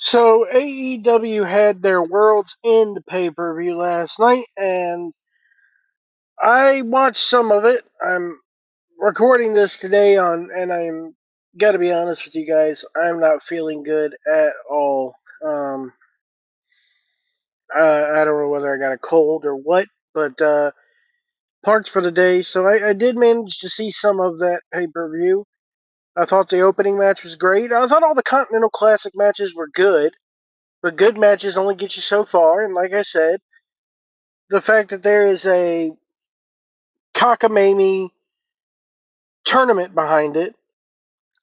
So AEW had their World's End pay-per-view last night, and I watched some of it. I'm recording this today and I'm gotta be honest with you guys, I'm not feeling good at all. I don't know whether I got a cold or what, but parked for the day. So I did manage to see some of that pay-per-view. I thought the opening match was great. I thought all the Continental Classic matches were good, but good matches only get you so far. And like I said, the fact that there is a cockamamie tournament behind it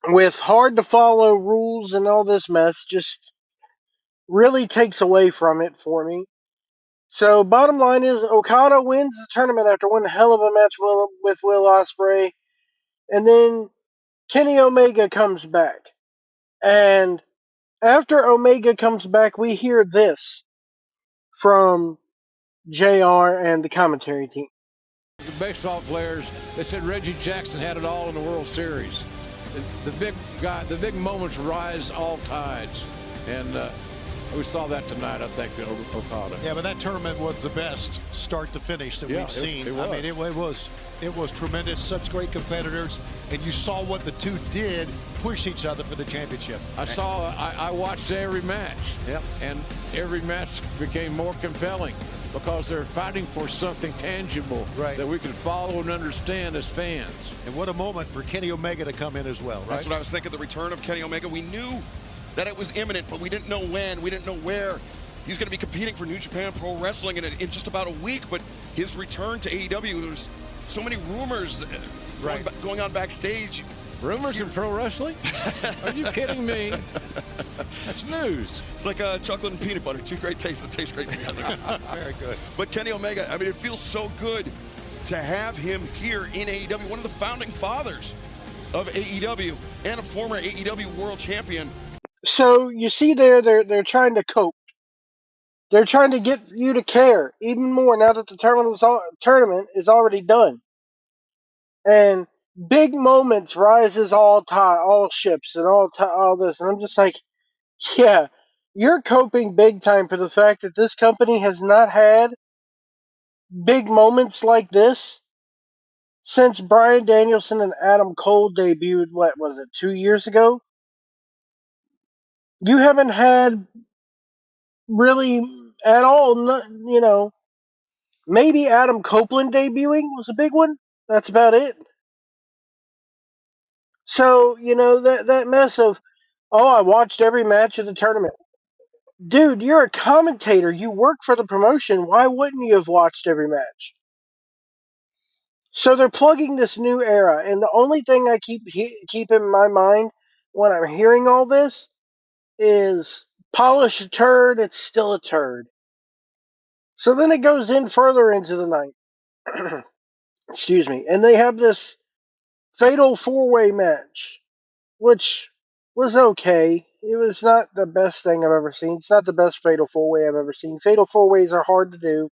with hard to follow rules and all this mess just really takes away from it for me. So bottom line is Okada wins the tournament after one hell of a match with Will Ospreay, and then Kenny Omega comes back. And after Omega comes back, we hear this from JR and the commentary team. The baseball players, they said Reggie Jackson had it all in the World Series. The big guy, the big moments rise all tides, and we saw that tonight. I think Okada. Yeah, but that tournament was the best start to finish that we've seen. It was. I mean, it was tremendous. Such great competitors, and you saw what the two did, push each other for the championship. I watched every match. Yep. And every match became more compelling because they're fighting for something tangible that we can follow and understand as fans. And what a moment for Kenny Omega to come in as well, right? That's what I was thinking, the return of Kenny Omega. We knew that it was imminent, but we didn't know when, we didn't know where. He's going to be competing for New Japan Pro Wrestling in just about a week, but his return to AEW, there's so many rumors going on backstage. Rumors in pro wrestling? Are you kidding me? That's news. It's like chocolate and peanut butter, two great tastes that taste great together. Very good. But Kenny Omega, I mean, it feels so good to have him here in AEW, one of the founding fathers of AEW and a former AEW world champion. So you see there, they're trying to cope. They're trying to get you to care even more now that the tournament is already done. And big moments rises all ships and all this, and I'm just like, yeah, you're coping big time for the fact that this company has not had big moments like this since Bryan Danielson and Adam Cole debuted. What was it, 2 years ago? You haven't had really at all. Maybe Adam Copeland debuting was a big one. That's about it. So, that mess of, oh, I watched every match of the tournament. Dude, you're a commentator. You work for the promotion. Why wouldn't you have watched every match? So they're plugging this new era, and the only thing I keep in my mind when I'm hearing all this is polish a turd, it's still a turd. So then it goes in further into the night. Excuse me. And they have this fatal four-way match, which was okay. It was not the best thing I've ever seen. It's not the best fatal four-way I've ever seen. Fatal four-ways are hard to do.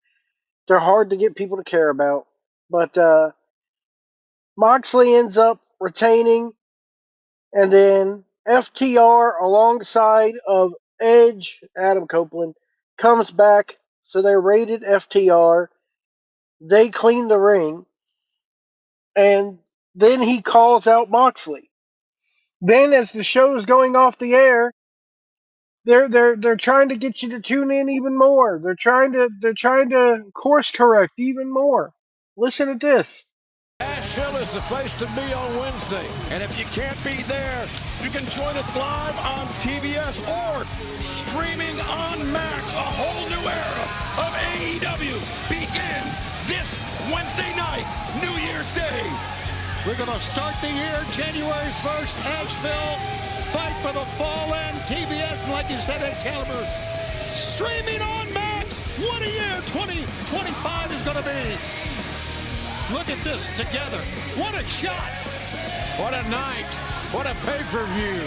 They're hard to get people to care about. But Moxley ends up retaining, and then FTR alongside of Edge, Adam Copeland, comes back. So they raided FTR. They clean the ring. And then he calls out Moxley. Then, as the show's going off the air, they're trying to get you to tune in even more. They're trying to course correct even more. Listen to this. Nashville is the place to be on Wednesday. And if you can't be there, you can join us live on TBS or streaming on Max. A whole new era of AEW begins this Wednesday night, New Year's Day. We're going to start the year January 1st, Nashville. Fight for the Fallen, TBS, and like you said, Excalibur. Streaming on Max. What a year 2025 is going to be. Look at this together. What a shot. What a night. What a pay-per-view.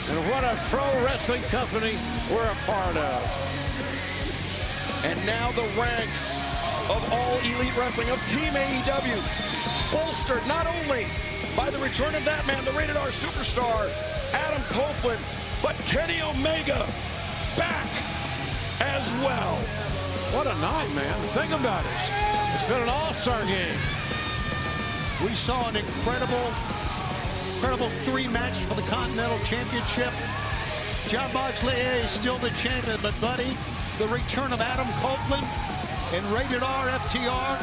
And what a pro wrestling company we're a part of. And now the ranks of All Elite Wrestling of Team AEW, bolstered not only by the return of that man, the Rated R superstar, Adam Copeland, but Kenny Omega back as well. What a night, man. Think about it. It's been an all-star game. We saw an incredible three match for the Continental Championship. Jon Moxley is still the champion, but buddy, the return of Adam Copeland and Rated R FTR,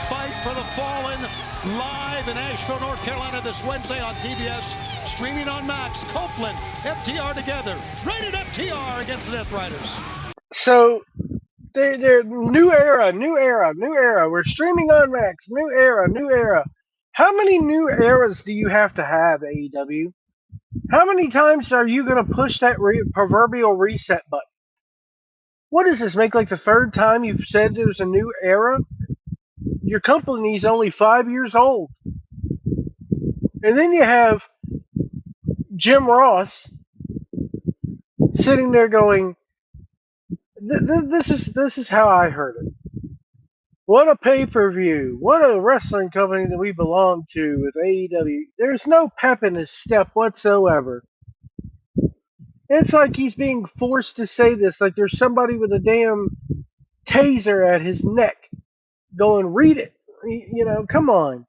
Fight for the Fallen, live in Asheville, North Carolina this Wednesday on TBS, streaming on Max. Copeland, FTR together, Rated FTR against the Death Riders. So, they're new era. We're streaming on Max. New era. How many new eras do you have to have, AEW? How many times are you going to push that proverbial reset button? What does this make like the third time you've said there's a new era? Your company's only 5 years old. And then you have Jim Ross sitting there going, this is how I heard it. What a pay-per-view. What a wrestling company that we belong to with AEW. There's no pep in his step whatsoever. It's like he's being forced to say this, like there's somebody with a damn taser at his neck going, read it. You know, come on.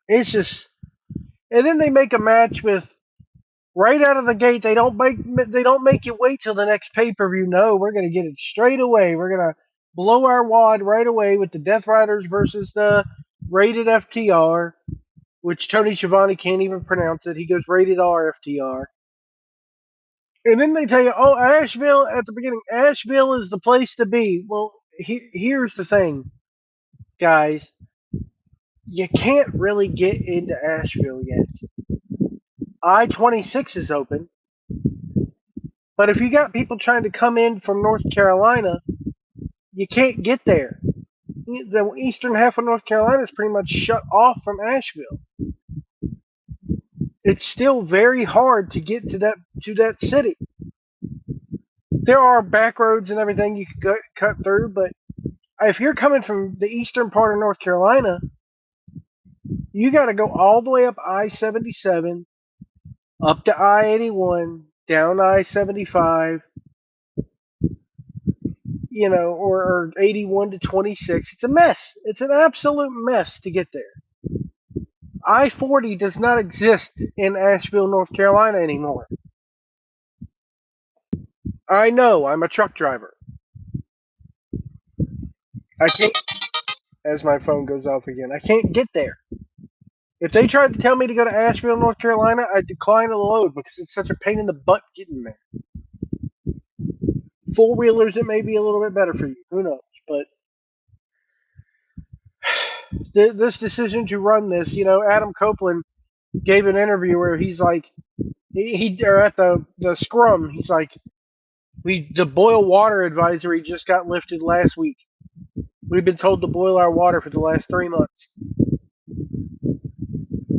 It's just... And then they make a match with... Right out of the gate, they don't make you wait till the next pay-per-view. No, we're going to get it straight away. We're going to blow our wad right away with the Death Riders versus the Rated FTR, which Tony Schiavone can't even pronounce it. He goes Rated R FTR. And then they tell you, oh, Asheville, at the beginning, Asheville is the place to be. Well, here's the thing, guys. You can't really get into Asheville yet. I-26 is open. But if you got people trying to come in from North Carolina, you can't get there. The eastern half of North Carolina is pretty much shut off from Asheville. It's still very hard to get to that city. There are back roads and everything you could cut through, but if you're coming from the eastern part of North Carolina, you got to go all the way up I-77, up to I-81, down I-75, you know, or 81 to 26. It's a mess. It's an absolute mess to get there. I-40 does not exist in Asheville, North Carolina anymore. I know, I'm a truck driver. I can't, as my phone goes off again, I can't get there. If they tried to tell me to go to Asheville, North Carolina, I'd decline the load because it's such a pain in the butt getting there. Four-wheelers, it may be a little bit better for you. Who knows? But this decision to run this, you know, Adam Copeland gave an interview where he's like, or at the scrum, he's like, the boil water advisory just got lifted last week. We've been told to boil our water for the last 3 months.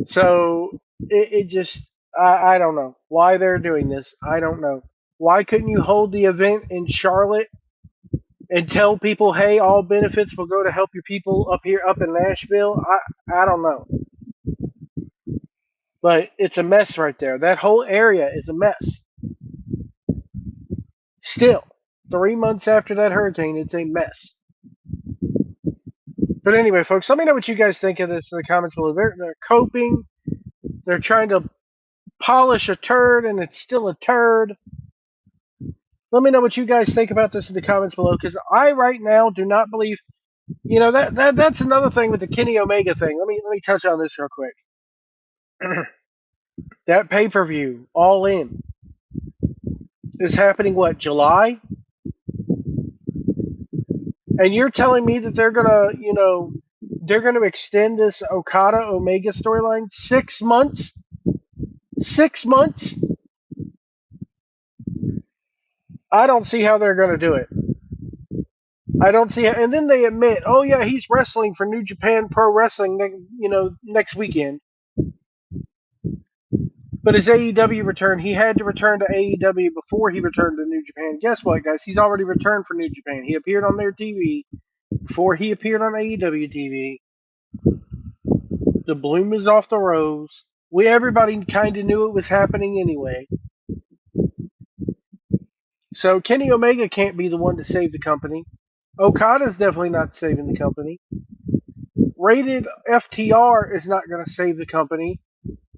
So it just, I don't know why they're doing this. I don't know. Why couldn't you hold the event in Charlotte and tell people, hey, all benefits will go to help your people up in Nashville? I don't know. But it's a mess right there. That whole area is a mess. Still, 3 months after that hurricane, it's a mess. But anyway, folks, let me know what you guys think of this in the comments below. They're coping. They're trying to polish a turd, and it's still a turd. Let me know what you guys think about this in the comments below, because I right now do not believe, you know, that's another thing with the Kenny Omega thing. Let me touch on this real quick. That pay-per-view, All In, is happening, what, July? And you're telling me that they're gonna extend this Okada Omega storyline 6 months? 6 months? I don't see how they're gonna do it. I don't see how, and then they admit, oh yeah, he's wrestling for New Japan Pro Wrestling, next weekend. But his AEW return, he had to return to AEW before he returned to New Japan. Guess what, guys? He's already returned for New Japan. He appeared on their TV before he appeared on AEW TV. The bloom is off the rose. Everybody kind of knew it was happening anyway. So Kenny Omega can't be the one to save the company. Okada's definitely not saving the company. Rated FTR is not going to save the company.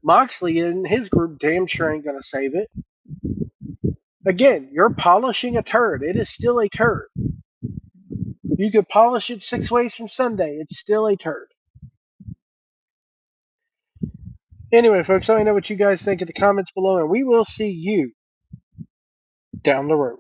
Moxley and his group damn sure ain't going to save it. Again, you're polishing a turd. It is still a turd. You could polish it 6 ways from Sunday. It's still a turd. Anyway, folks, let me know what you guys think in the comments below, and we will see you down the road.